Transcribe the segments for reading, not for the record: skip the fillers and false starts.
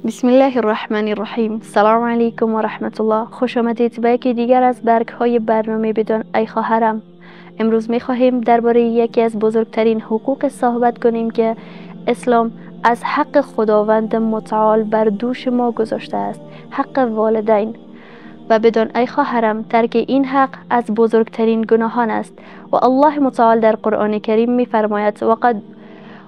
بسم الله الرحمن الرحیم. سلام علیکم و رحمت الله. خوش آمدید به یکی دیگر از برگ های برنامه بدون ای خواهرم. امروز می خواهیم درباره یکی از بزرگترین حقوق صحبت کنیم که اسلام از حق خداوند متعال بر دوش ما گذاشته است، حق والدین. و بدون ای خواهرم، ترک این حق از بزرگترین گناهان است و الله متعال در قرآن کریم می فرماید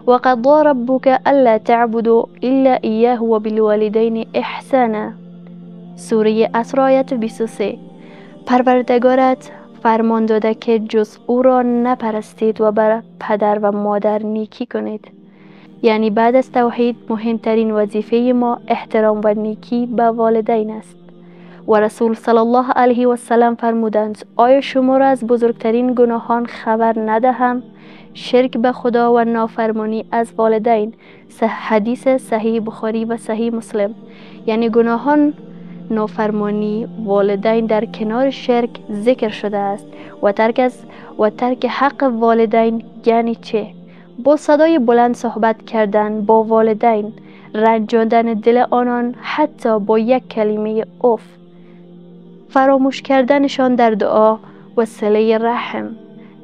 وقضى ربك الا تعبدوا الا اياه وبالوالدین احسانا. سوره اسراء آیت 23. پروردگارت فرمان داده که جز او را نپرستید و بر پدر و مادر نیکی کنید. یعنی بعد از توحید مهمترین وظیفه ما احترام و نیکی به والدین است. و رسول صلی الله علیه و سلم فرمودند: آیا شما را از بزرگترین گناهان خبر ندهم؟ شرک به خدا و نافرمانی از والدین. حدیث صحیح بخاری و صحیح مسلم. یعنی گناهان نافرمانی والدین در کنار شرک ذکر شده است و ترک حق والدین یعنی چه؟ با صدای بلند صحبت کردن با والدین، رنجاندن دل آنان حتی با یک کلمه اف، فراموش کردنشان در دعا و صله رحم،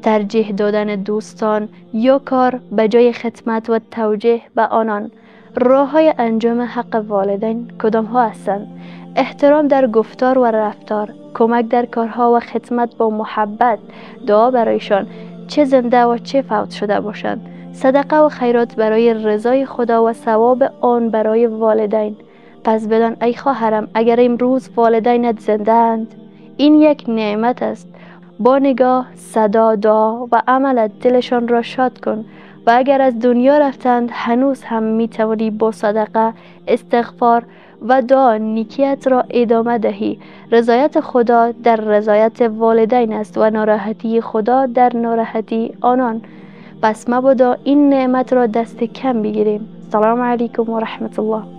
ترجیح دادن دوستان یا کار به جای خدمت و توجیه به آنان. راه های انجام حق والدین کدام ها هستند؟ احترام در گفتار و رفتار، کمک در کارها و خدمت با محبت، دعا برایشان چه زنده و چه فوت شده باشند، صدقه و خیرات برای رضای خدا و ثواب آن برای والدین. پس بدان ای خواهرم، اگر امروز والدینت زنده اند، این یک نعمت است. با نگاه، صدا، دعا و عملت دلشان را شاد کن. و اگر از دنیا رفتند، هنوز هم می توانی با صدقه، استغفار و دعا نیکیت را ادامه دهی. رضایت خدا در رضایت والدین است و ناراحتی خدا در ناراحتی آنان. پس مبادا این نعمت را دست کم بگیریم. سلام علیکم و رحمت الله.